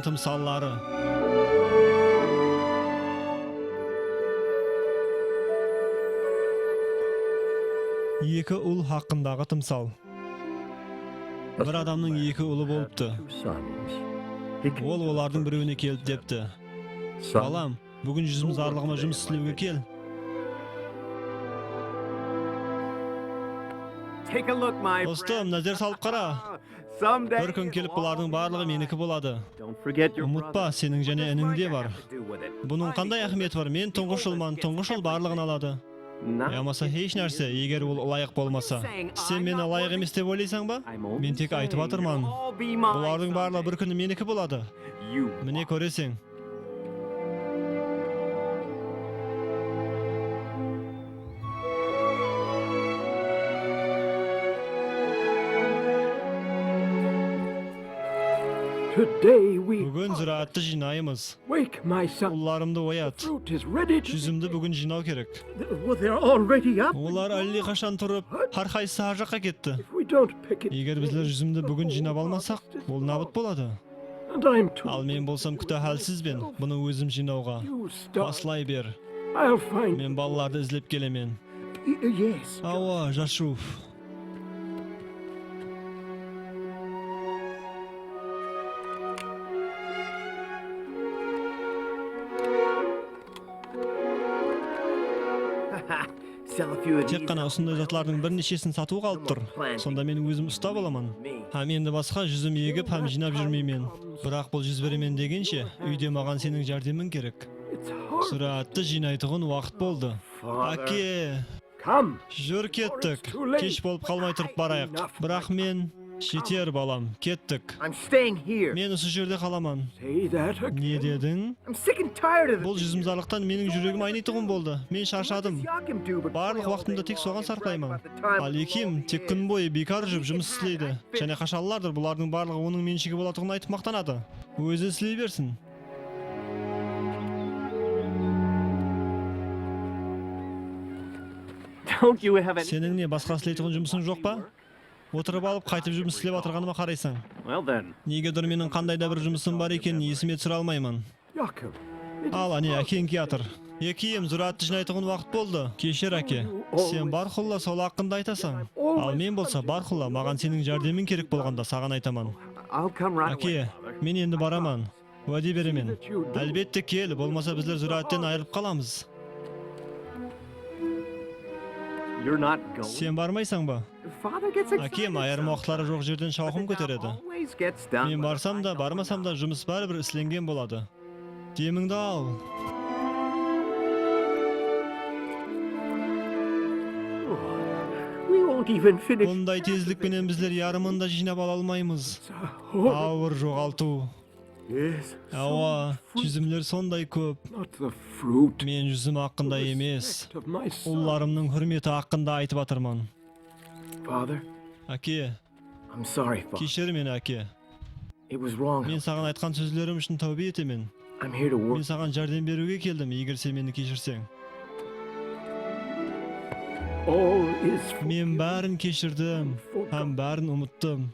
тымсаллары. Екі ұл хақындағы тымсал. Bir адамның екі ұлы болыпты. Ол олардың біреуіне келіп депті: балам, бүгін жүзім зарлығыма жұмыс істеуге кел. Достым, назар салып қара. Bir күн келіп бұлардың барлығы менікі болады. Ұмытпа, сенің және ініңде бар. Бұның қандай ахметі бар? Мен тұңғыш ұлман, тұңғыш ұл барлығын алады. Ямаса еш нәрсе, егер ол лайық болмаса. Сен мені лайық емес деп ойлайсың ба? Мен тек айтып атырман. Бұлардың барлығы бір күні менікі болады. Міне көресің. Бүгін зираатты жинаймыз. Ұлларымды оят. Жүзімді бүгін жинау керек. Олар әлі қашан тұрып, әрқайсысы ар жаққа кетті. Егер біздер жүзімді бүгін жинап алмасақ, ол набыт болады. Ал мен болсам күтә хәлсізбен, бұны өзім жинауға. Басылай бер. Мен балаларды ізлеп келемен. Ауа, Жашуф. Тек қана осындай затлардың бірнешесін сатуы қалып тұр. Сонда мен өзім ұстап аламын. Һәм енді басқа жүзім егіп һәм жинап жүрмеймен. Бірақ бұл жүз беремен дегенше, үйде маған сенің жәрдемің керек. Зираатты жинайтұғын уақыт болды. Әке, жүр кеттік. Кеш болып қалмай тұрып барайық. Бірақ мен... Жетер балам, кеттік. Мен осы жерде қаламан. Не дедің? Бұл жүзімзарлықтан менің жүрегім айнитұғын болды. Мен шаршадым. Барлық уақытымда тек соған сарқаймын. Ал екем тек күн бойы бекар жүріп жұмыс істейді. Және қашалылардыр, бұлардың барлығы оның меншігі болатығын айтып мақтанады. Өзі істей берсін. Сенің не басқа істейтұғын жұмысың жоқ па? Отырып алып, қайтып жұмыс істеп атырғаныма қарайсың. Негедір менің қандайда бір жұмысым бар екен, есіме түсіре алмаймын. Ал, әне, әкең келатыр. Екем, зираатты жинайтұғын уақыт болды. Кешір, әке. Сен Бархулла сол ақында айтасың. Ал мен болса, Бархулла, маған сенің жәрдемің керек болғанда саған айтаман. Әке, мен енді бараман. Уәде беремен. Әлбетте кел, болмаса біздер зирааттен айырылып қаламыз. Сен бармайсың ба? Әкем айырым уақытлары жоқ жерден шауқым көтереді. Мен барсам да, бармасам да жұмыс бәрібір ісленген болады. Деміңді ал. Ондай тезлікпенен біздер ярымында жинап ала алмаймыз. Ауыр жоғалту. Ауа, жүзімлер сондай көп. Мен жүзім ақында емес, ұлларымның хүрметі ақында айтып атырман. Әке, кешір мені, әке. Мен саған айтқан сөзлерім үшін тәубе етемен. Мен саған жәрдем беруге келдім, егер сен мені кешірсең. Мен бәрін кешірдім, һәм бәрін ұмыттым.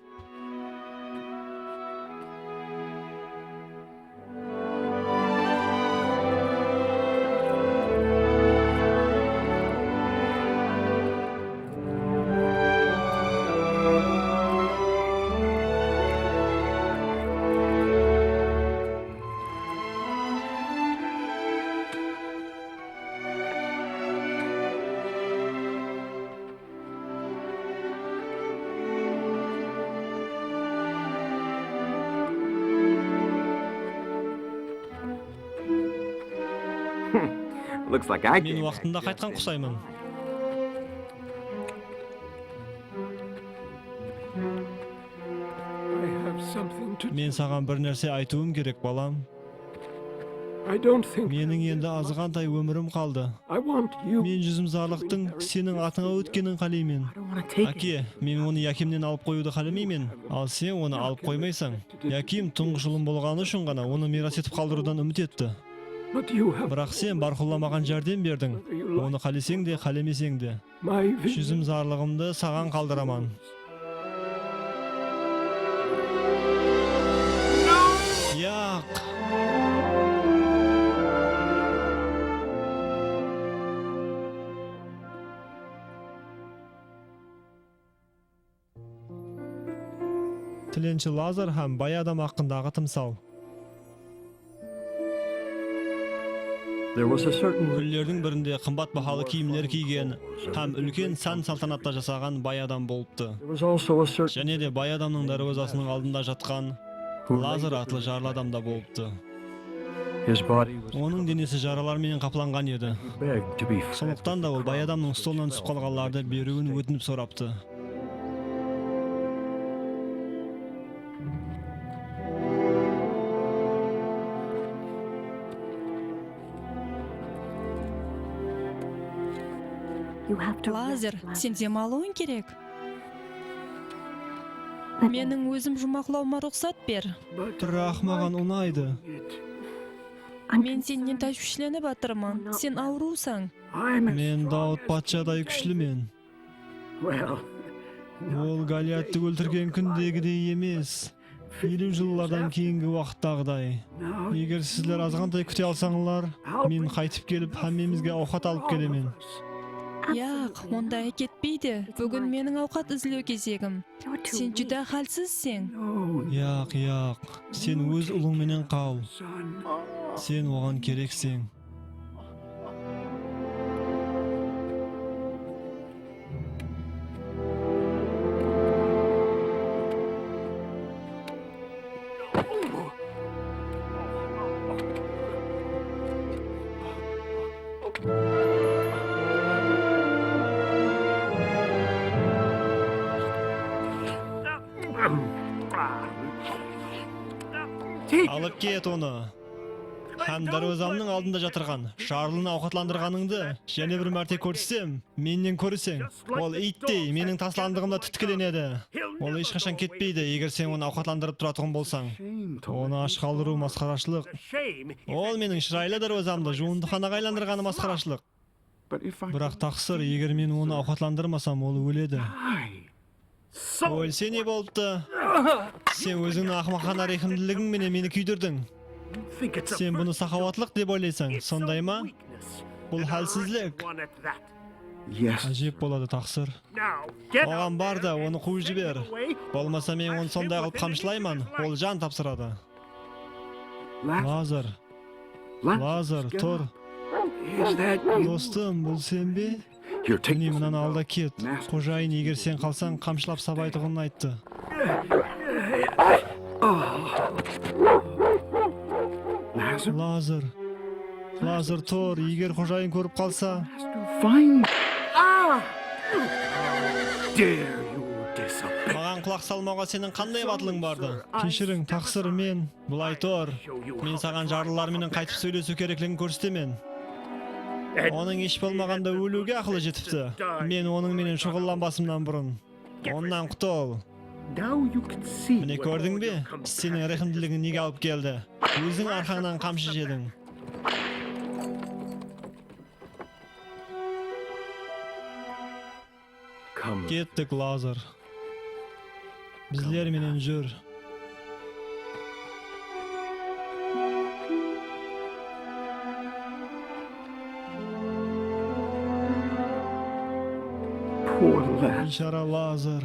Мен уақытында қайтқан құсаймын. Мен саған бір нәрсе айтуым керек, балам. Менің енді азғантай өмірім қалды. Мен жүзімзарлықтың сенің атыңа өткенін қалеймін. Әке, мен оны Якимнен алып қоюды қаламаймен, ал сен оны алып қоймайсың. Яким тұңғыш ұлым болғаны үшін ғана оны мирас етіп қалдырудан үміт етті. Бірақ сен Бархулла маған жәрдем бердің. Оны қалесең де, қалемесең де. Жүзімзарлығымды саған қалдыраман. Я, Yak. Tilençi Lazar ham bay adam hakkındağı tımsal. Күллердің бірінде қымбат бағалы киімдер кийген, һәм үлкен сан салтанатта жасаған бай адам болыпты. Және де бай адамның дарвазасының алдында жатқан Лазар атлы жарлы адам да болыпты. Оның денесі жаралармен қапланған еді. Сондықтан да ол бай адамның столынан түсіп қалғанларды беруін өтініп сұрапты. Лазар, сен демалуың керек. Менің өзім жұмақлауыма рұқсат бер. Бірақ маған ұнайды. Мен сенен тәшвишленіп жатырмын. Сен аурусың. Мен Дауд патшадай күшлімен. Ол Голиатты өлтірген күндегідей емес. 50 жылдардан кейінгі уақыттағыдай. Егер сіздер азғантай күте алсаңылар, мен қайтып келіп, хаммемізге ауқат алып келемен. Яқ, ондай кетпейді. Бүгін менің ауқат ізлеу кезегім. Сен жүдә халсізсің. Яқ. Сен өз ұлыңменен қал. Сен оған керексің. Алып кет оны. Һәм дарвазамның алдында жатырған, шарлыны ауқатландырғаныңды және бір мәрте көрсем, менен көрсең, ол иттей менің тасландығымда түткіленеді. Ол ешқашан кетпейді, егер сен оны ауқатландырып тұратығын болсаң. Оны аш қалдыру масқарашылық. Ол менің шырайлы дарвазамды жуындыханаға айландырғаны масқарашылық. Бірақ тақсыр, егер мен оны ауқатландырмасам, ол өледі. Өлсе не болыпты? Сен өзіңнің ақымақана рехімділігіңменен мені күйдірдің. Сен бұны сахауатлық деп ойлайсың, сондай ма? Бұл хәлсізлік. Ажеп болады тақсыр. Оған бар да, оны қуып жібер. Болмаса мен оны сондай қылып қамшылаймын, ол жан тапсырады. Лазар, тұр. Достым, бұл сен бе? Міне мұнан алда кет. Қожайын, егер сен қалсаң, қамшылап сабайтығын айтты. Лазар, тұр. Егер қожайын көріп қалса. Маған құлақ салмауға сенің қандай батылың барды? Кешірің, тақсыр, мен. Бұлай тұр. Мен саған жарлыларменен қайтып сөйлесу керектігін көрсетемін. Оның еш болмағанда өлуге ақылы жетіпті. Мен оның менен шұғылданбасымнан бұрын. Оннан құтыл. Міне көрдің бе? Сенің рахымдылығың неге алып келді? Өзің арқаңнан қамшы жедің. Кеттік, Лазар. Біздер менен жүр. Бейшара Лазар.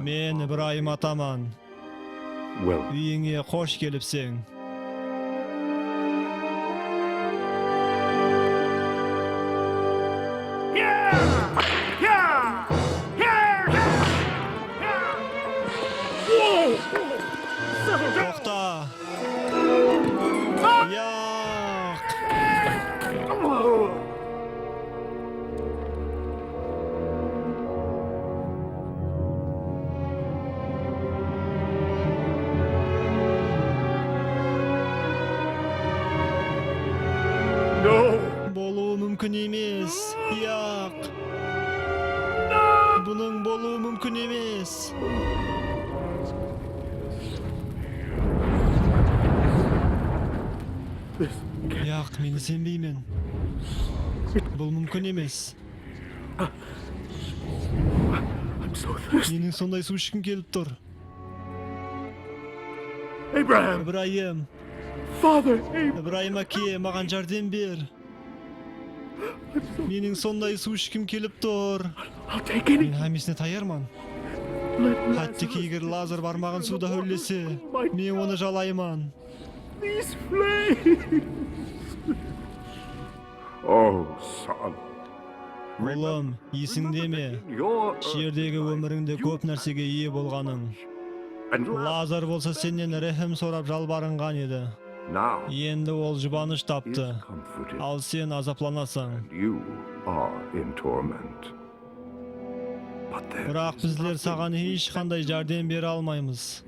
Мен Ибраим атаман. Үйіңе қош келіпсің. Тоқта. Яқ, мені сенбеймен. Бұл мүмкін емес. Менің сондай су ішкім келіп тұр. Ибраим. Ибраим әке, маған жәрдем бер. Менің сондай су ішкім келіп тұр. Мен әмесіне таярман. Хәттеки егер Лазар бармаған суда өллесе, мен оны жалайман. Ұлым, есіңде ме? Жердегі өміріңде көп нәрсеге ие болғаның. Лазар болса сенен рәхім сорап жалбарынған еді. Енді ол жұбаныш тапты. Ал сен азапланасың. Бірақ біздер саған ешқандай жәрдем бере алмаймыз.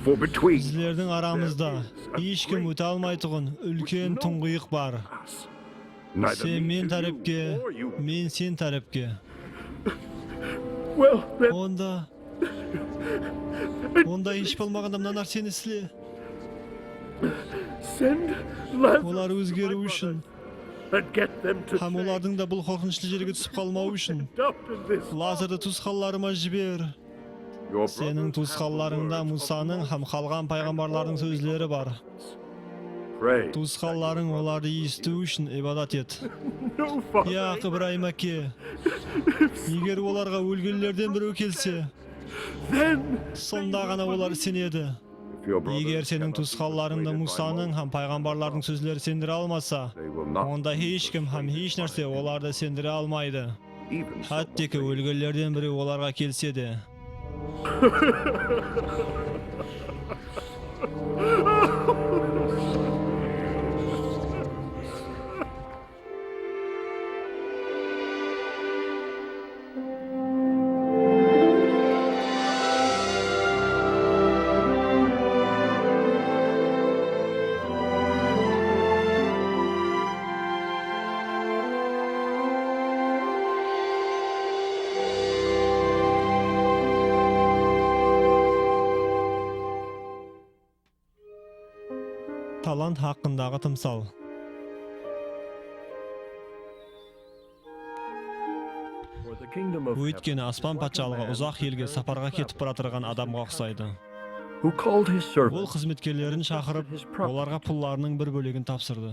Біздердің арамызда ешкім өте алмайтұғын үлкен тұңғиық бар. Сен мен тәріпке, мен сен тәріпке. Онда еш болмағанда мына нәрсені істе. Олар өзгеру үшін, һәм олардың да бұл қорқынышты жерге түсіп қалмау үшін Лазарды туысқандарыма жібер. Сенің туысқандарыңда Мусаның һәм қалған пайғамбарлардың сөздері бар. Туысқандарың оларды есту үшін ибадат ет. Яқ, Ибраим әке, егер оларға өлгендерден біреу келсе, сонда ғана олар сенеді. Егер сенің туысқандарыңда Мусаның һәм пайғамбарлардың сөздері сендіре алмаса, онда ешкім һәм еш нәрсе оларды сендіре алмайды. Хәттеки өлгендерден біреу оларға келсе де. Талант хақындағы тымсал. Өйткені аспан патшалығы ұзақ елге сапарға кетіп баратырған адамға ұқсайды. Ол қызметкерлерін шақырып, оларға пұлларының бір бөлігін тапсырды.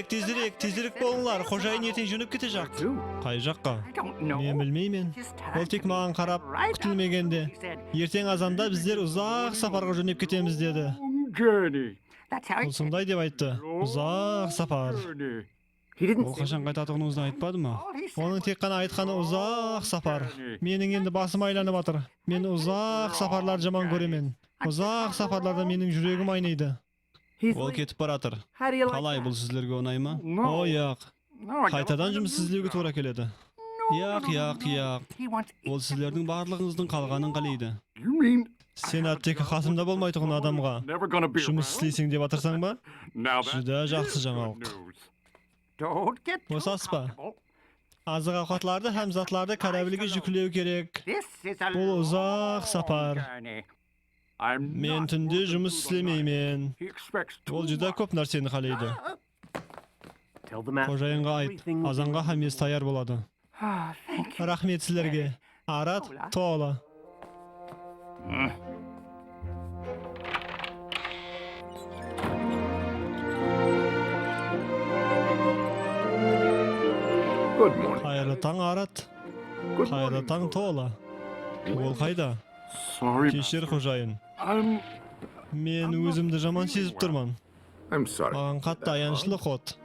Тезірек болыңлар, қожайын ертең жөніп кете жақ. Қай жаққа? Мен білмеймін. Ол тек маған қарап, күтілмегенде. Ертең азанда біздер ұзақ сапарға жөнеп кетеміз деді. Ол сондай деп айтты. Ұзақ сапар. Ол қашан қайтатығыныңызды айтпады ма? Оның тек қана айтқаны ұзақ сапар. Менің енді басым айланып атыр. Мен ұзақ сапарлар жаман көремін. Ұзақ сапарларда менің жүрегім айнайды. Ол кетіп баратыр. Қалай, бұл сіздерге оңай ма? О, яқ. Қайтадан жұмыс іздеуге тура келеді. Яқ. Ол сіздердің барлығыңыздың қалғанын қалайды. Сен әттекі қасымда болмайтұғын адамға жұмыс істейсің деп атырсаң ба? Жүда жақсы жаңалық. Осаспа. Азық ауқатларды һәм затларды корабльге жүктеу керек. Бұл ұзақ сапар. Мен түнде жұмыс істемеймін. Ол жүда көп нәрсені қалайды. Қожайынға айт, азанға хамес таяр болады. Рахмет сілерге. Арат тола. Қайырлы таң, Арат. Қайырлы таң, тола. Ол қайда? Кешір, қожайын. Мен өзімді жаман сезіп тұрман. Маған қатты аянышылық от.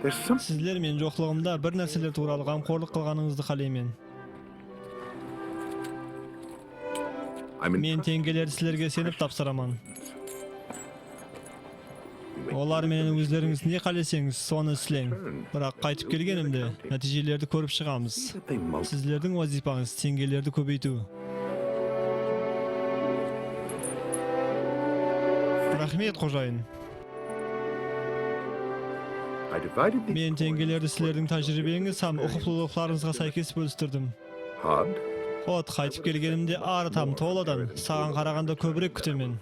Сіздер мен жоқлығымда бір нәрселер туралы қамқорлық қылғаныңызды қалаймын. Мен теңгелерді сіздерге сеніп тапсыраман. Олар менен өздеріңіз не қалесеңіз, соны істең. Бірақ қайтып келгенімде нәтижелерді көріп шығамыз. Сіздердің вазипаңыз теңгелерді көбейту. Рахмет, қожайын. Мен теңгелерді сілердің тәжірибеңіз һәм ұқыптылықтарыңызға сәйкес бөлістірдім. Hot qaytып kelgenimde aratam to'ladan sаған qaraganda köpürek kütemen.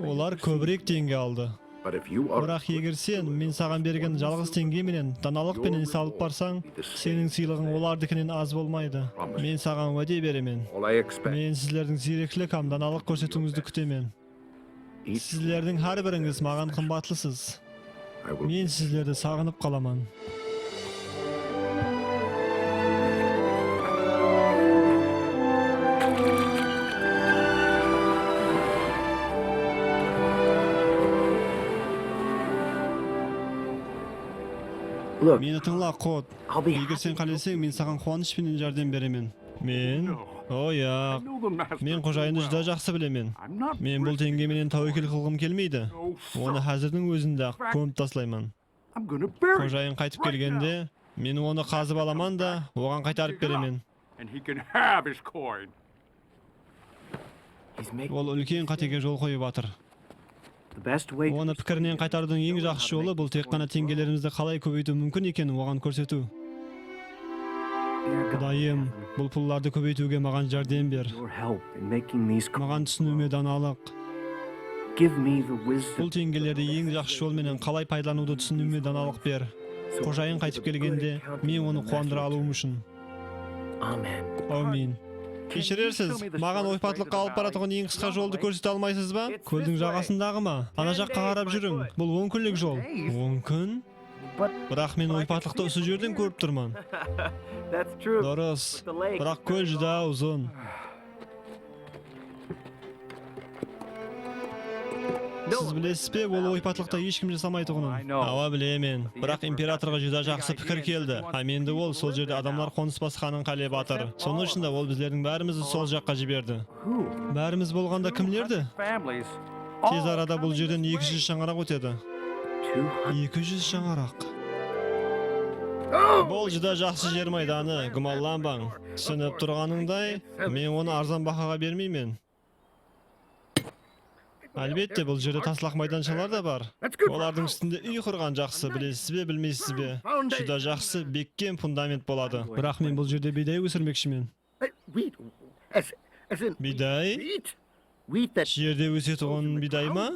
Olar köpürek tenge aldı. Birak егер сен мен саған берген жалғыз теңге менен даналық менен салып барсаң, сенің сыйлығың олардыкінен аз болмайды. Мен саған уәде беремен. Мен сіздердің зеректілік һәм даналық көрсетуіңізді күтемен. Сіздердің һәр біріңіз маған қымбатлысыз. Мен сіздерді сағынып қаламан. Мені тыңла, Кот. Егер сен қалесең, мен саған қуаныш менен жардам беремен. Мен? Ояқ. Мен қожайынды жүдә жақсы білемен. Мен бұл теңге менен тәуекел қылғым келмейді. Оны хәзірдің өзінде ақ көміп таслайман. Қожайын қайтып келгенде, мен оны қазып аламан да, оған қайтарып беремен. Ол үлкен қатеге жол қойып атыр. Оны пікірінен қайтарудың ең жақсы жолы бұл тек қана теңгелерімізді қалай көбейту мүмкін екенін оған көрсету. Құдайым, бұл пұлларды көбейтуге маған жәрдем бер. Маған түсінуіме даналық. Бұл теңгелерді ең жақсы жолменен қалай пайдалануды түсінуіме даналық бер. Қожайын қайтып келгенде, мен оны қуандыра алуым үшін. Амин. Кешірерсіз, маған ойпатлыққа алып баратығын ең қысқа жолды көрсете алмайсыз ба? Көлдің жағасындағы ма? Ана жаққа қарап жүрім. Бұл 10 күнлік жол. 10 күн? Бірақ мен ойпатлықты осы жерден көріп тұрман. Дұрыс. Бірақ көл жүдә ұзын. Сіз білесіз бе, ол ойпатлықта ешкім жасамайтығынын? Ава білемен. Бірақ императорға жүдә жақсы пікір келді. Менді ол сол жерде адамлар қоныс басқанын қалеп атыр. Соның үшінде ол біздердің бәрімізді сол жаққа жіберді. Бәріміз болғанда кімлерді? Тез арада бұл жерден 200 шаңарақ өтеді. 200 шаңарақ. Бұл жүдә жақсы жер майданы, гымалланбаң. Түсініп тұрғаныңдай, мен оны арзан бағаға бермеймін. Әлбетте, бұл жерде таслақ майданшалар да бар. Олардың үстінде үй құрған жақсы, білесіз бе, білмейсіз бе. Жүдә жақсы, беккен фундамент болады. Бірақ мен бұл жерде бидай өсірмекшімін. Бидай? Жерде өсетіғын бидай ма?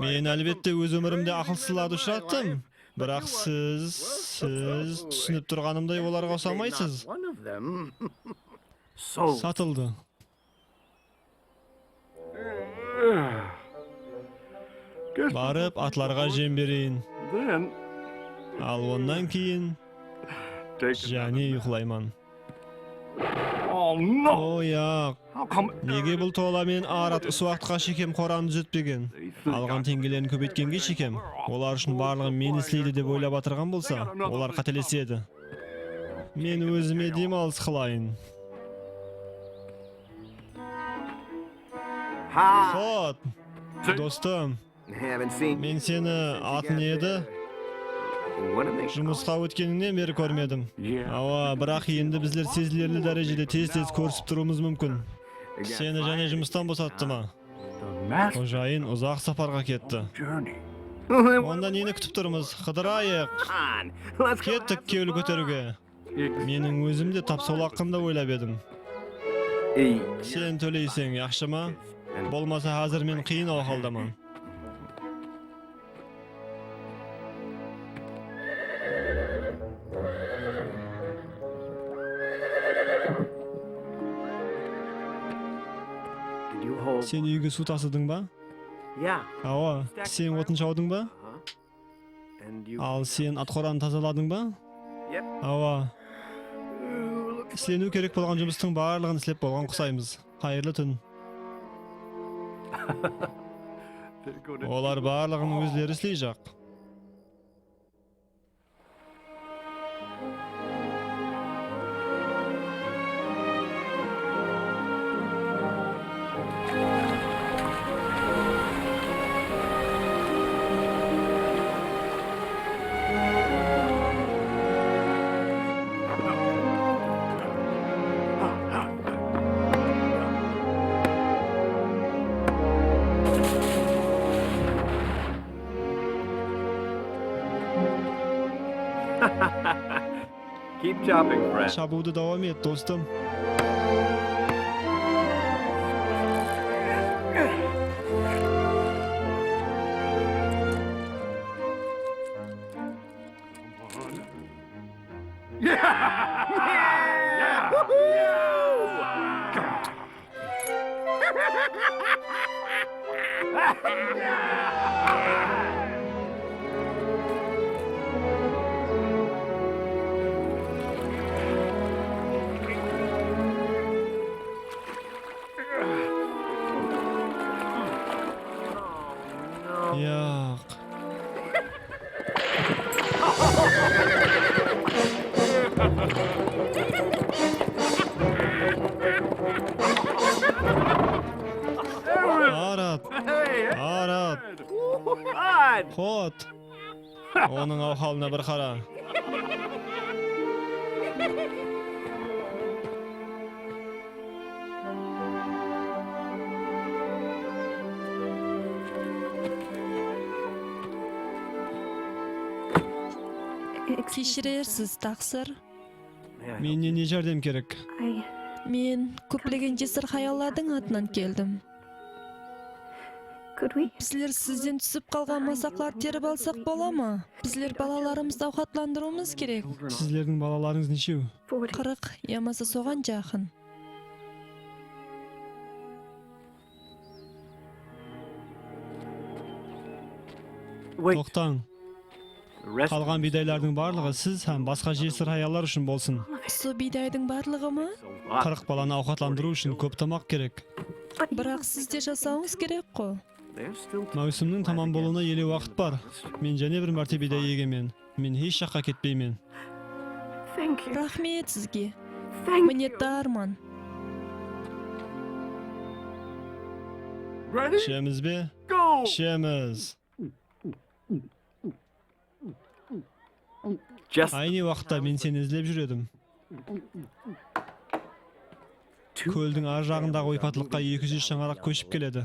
Мен әлбетте өз өмірімде ақылсыздарды ұшыраттым. Бірақ сіз түсініп тұрғанымдай оларға ұқсамайсыз. Сатылды. Барып, атларға жем берейін. Ал ондан кейін және ұйқылайман. Ояқ. Неге бұл тола мен арат ұсы уақытқа шекем қораны түзетпеген? Алған теңгелерін көбейткенге шекем. Олар үшін барлығын мені істейді деп ойлап атырған болса, олар қателеседі. Мен өзіме демалыс қылайын. Хот, достым, мен сені атын еді, жұмысқа өткеніңнен бері көрмедім. Ава, бірақ енді біздер сезілерлі дәрежеде тез-тез көрісіп тұруымыз мүмкін. Сені және жұмыстан босатты ма? Қожайын ұзақ сапарға кетті. Онда нені күтіп тұрмыз? Қыдырайық. Кеттік кеулі көтеруге. Менің өзім де тап сол ақында ойлап едім. Сен төлейсің, яқшы ма? Болмаса қазір мен қиын ауқалдаман. Сен үйге су тасыдың ба? Ава, сен отын шаудың ба? Ал сен атқораны тазаладың ба? Ава, сену керек болған жұмыстың барлығын істеп болған құсаймыз. Қайырлы түн. Олар барлығын өздері істей жақ. Keep chopping, friend. Çabuğdu devam et dostum. Yok. Arat, Arat, God! Hot. Onun ahvalına bir qara. Kişirersiz taqsir. Meni ne jardam kerak? Men köplegen cesur hayallarning atынан keldim. Bizler sizden түсіп қалған масақлар теріп алсақ бола ма? Bizler balalarımızды ovqatlandыруымыз керек. Sizlerдің балаларыңыз нешеу? 40 ямасы соған жақын. Wait, Тоқтаң. the rest Қалған бидайлардың барлығы сіз һәм басқа жесір аялар үшін болсын. Су бидайдың барлығы ма? is a lot. 40 баланы ауқатландыру үшін көп тамақ керек. Бірақ сізде жасауыңыз керек қой. There's still Маусымның тамам болуына еле уақыт бар. Мен және бір мәрте бидай егемен. Мен еш жаққа кетпеймен. Рахмет сізге. Minnettarman. ready. Ішеміз бе? Go! Ішеміз. Just Айны уақытта мен сені іздеп жүредім. Көлдің ар жағындағы ойпатылыққа 200 шаңарақ көшіп келеді.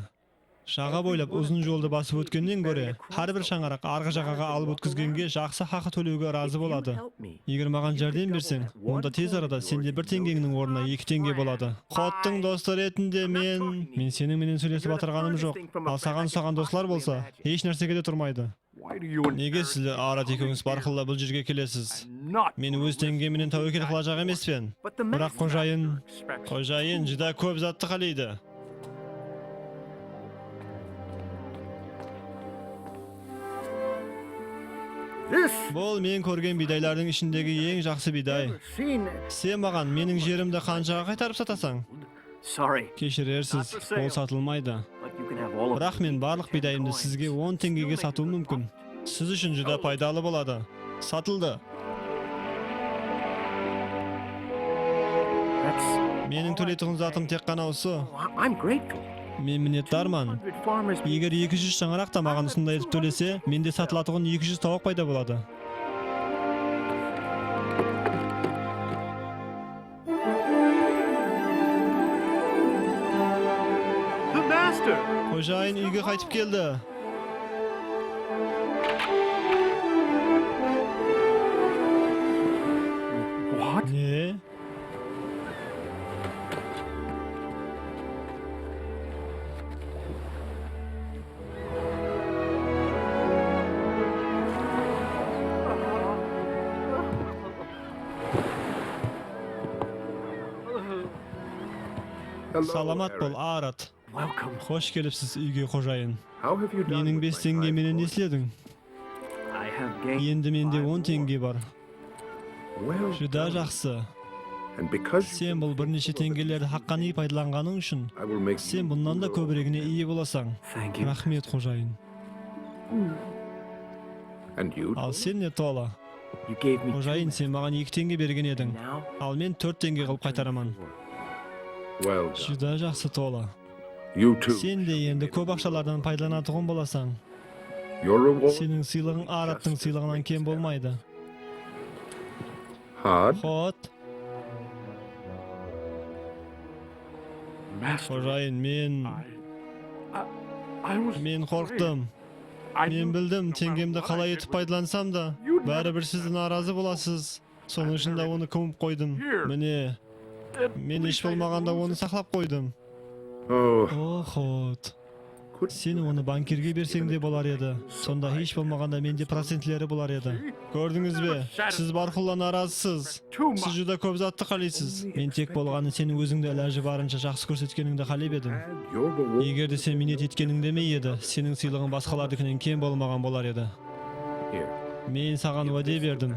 Жаға бойлап ұзын жолды басып өткеннен көре, har bir шаңарақ арғы жағаға алып өткізгенге жақсы хақы төлеуге разы болады. help me. Егер маған жәрдем берсең, онда тез арада сенде 1 теңгеңнің орнына 2 теңге болады. Хоттың досты ретінде мен сенің менен сөйлесіп атырғаным жоқ. Ал саған достар болса, еш нәрсеге де тұрмайды. Why do you Неге сізді Арат екеуіңіз барқылда бұл жерге келесіз? not? Мен өз теңгеменен тәуекел қылажақ емеспен. But the Бірақ master expects қожайын жүда көп затты қалайды. this. Бұл мен көрген бидайлардың ішіндегі ең жақсы бидай. Seen it. Сен маған менің жерімді қаншаға қайтарып сатасаң? Sorry, Кешірерсіз, ол сатылмайды. but you can have all of Бірақ мен барлық бидайымды сізге 10 теңгеге сатуым мүмкін. Сіз үшін жүда пайдалы болады. Сатылды. That's. Менің төлейтін затым тек қана осы. I'm grateful. Мен minnettarman. 100 farmers. Егер 200 шаңарақ та маған ұсындай етіп төлесе, менде сатылатығын 200 тауық пайда болады. The master. Қожайын үйге қайтып келді. What? Не? Саламат бол, Арат. Welcome. Хош келіпсіз үйге, қожайын. How have you done? Менің with 5 my теңгеменен five не істедің? I have gained. Енді менде 10 теңге бар. Well Жүда done. жақсы. And because Сен бұл бірнеше теңгелерді хаққани пайдаланғаның үшін, I will make сен бұннан да көбірегіне ие боласың. Thank you. Рахмет, қожайын. And you? Ал сен не тола? You gave me. Қожайын, сен маған 2 теңге берген едің. Now. Ал мен 4 теңге қылып қайтараман. Well done. Жүда жақсы тола. You too. Сен де енді көп ақшалардан пайдаланатығын боласың. Your reward. Сенің сыйлығың Араттың сыйлығынан кем болмайды. Hard. Хот, Master. қожайын, мен қорқтым. Мен білдім, теңгемді қалай етіп пайдалансам да, бәрібір сіз наразы боласыз. Sonuň üçin da onu kömüp koydum. Mene men iş bolmaganda onu saklap koydum. Oh, Hot. Sen onu bankirge berseň de bolar edi. Sonda hiç bolmaganda mende prosentleri bolar edi. Gördüňizbi? Siz barkullan narazysız. Siz juda köp zatty kalysyz. Men tek bolgany seni özüňde ilaji barınça jakşy körsetgeningde kalyp edim. you're the one. Egerde sen minet etkeningde meýedi, seniň sylygyň başgalardykynyň kem bolmagan bolar edi. Here. Men sagan wade berdim.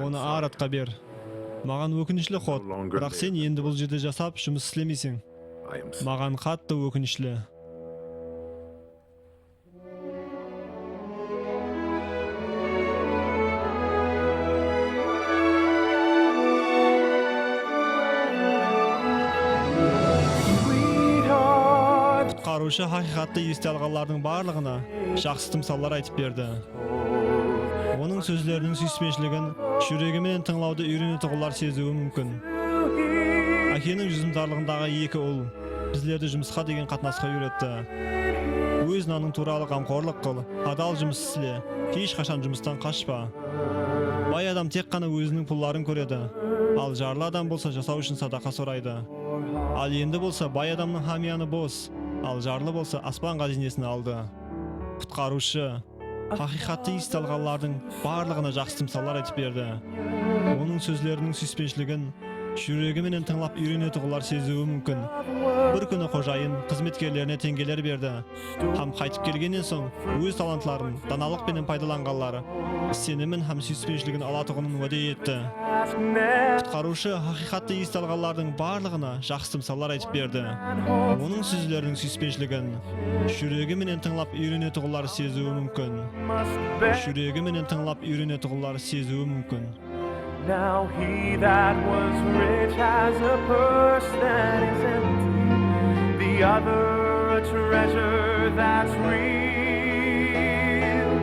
Onu Aratga ber. Magan ökünçli hot. Birak sen endi bul jerde jasap şumys islemeýsiň. I am Magan katty ökünçli. Karuşa hakikatda esti alganlardyň barlygyna şahsy tymsallar aýtyp berdi. Onun sözlerinin süspeşligin şüregi menen tıňlawda öýrenetigular sezegi mümkin. Akeniň ýüzümdarlygyndagy iki ul bizlerdi jumyska degen katnaska öýretdi. Öz nanyň turaly gamkorluk kıl, adal jumys isle, hiç kaçan jumysdan kaçpa. Bay adam tek gana özüniň pullaryny göredi. Al jarly adam bolsa jasaw üçin sadaka soraýdy. Al endi bolsa bay adamnyň hamyany bos. Al jarly bolsa asman gazinesini aldy. Kutkaruşy hakikatda esti alganlardyň barlygyna jakşy tymsallar aýtyp berdi. Onun sözleriniň süspeşligin şüregi menen tıňlap öýrenetigular sezegi mümkin. Bir küni hojaýyn hyzmetkerlerine tengeler berdi. Ham kaýtyp gelgenden soň öz talantlaryny danalyk menen paýdalanganlary senimin ham süspeşligini alatygyny wada etdi. Kutkaruşy hakikatda esti alganlardyň barlygyna jakşy tymsallar aýtyp berdi. Onun sözleriniň süspeşligin şüregi menen tıňlap öýrenetigular sezegi mümkin. Şüregi menen tıňlap öýrenetigular sezegi mümkin. Now he that was rich has a purse that is empty, the other a treasure that's real.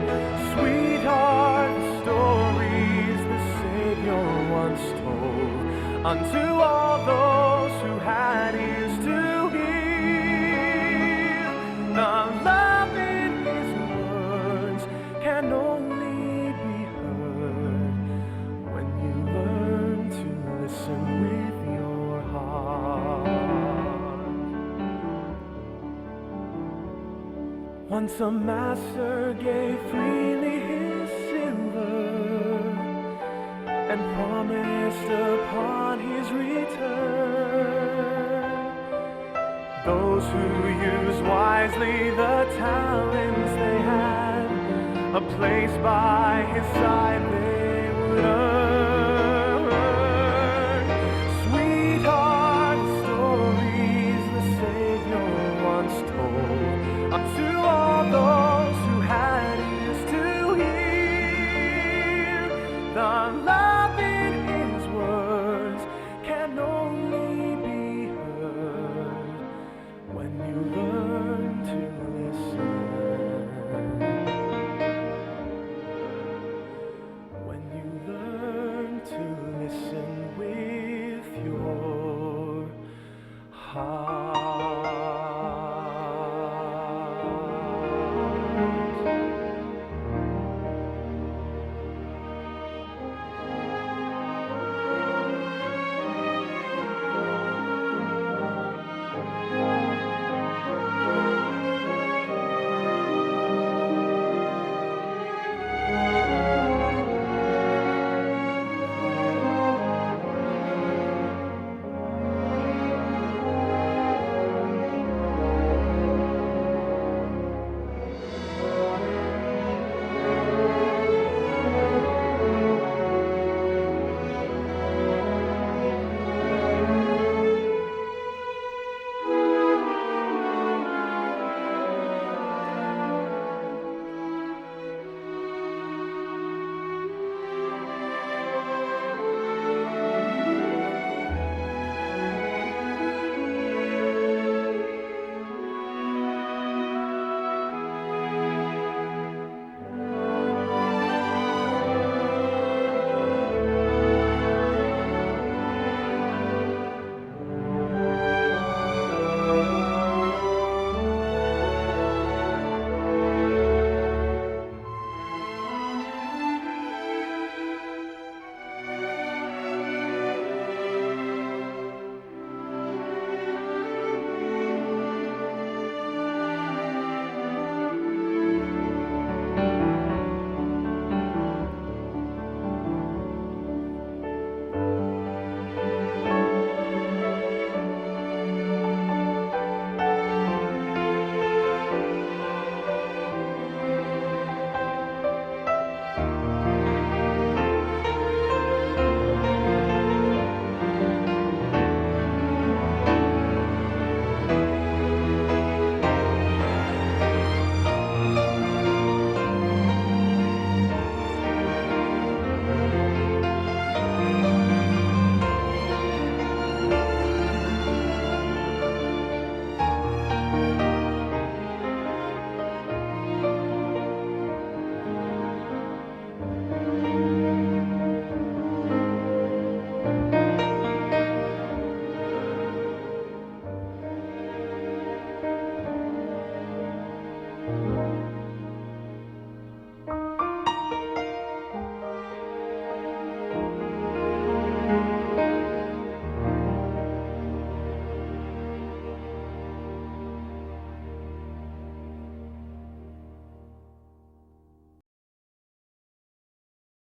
Sweetheart, the stories the Savior once told unto all those who had ears to hear. The love in his words can only be heard when you learn to listen with your heart. Once a master gave freely his silver and promised upon his return those who use wisely the talents they had, a place by his side they would earn. Sweetheart, stories the Savior once told unto all those who had ears to hear. The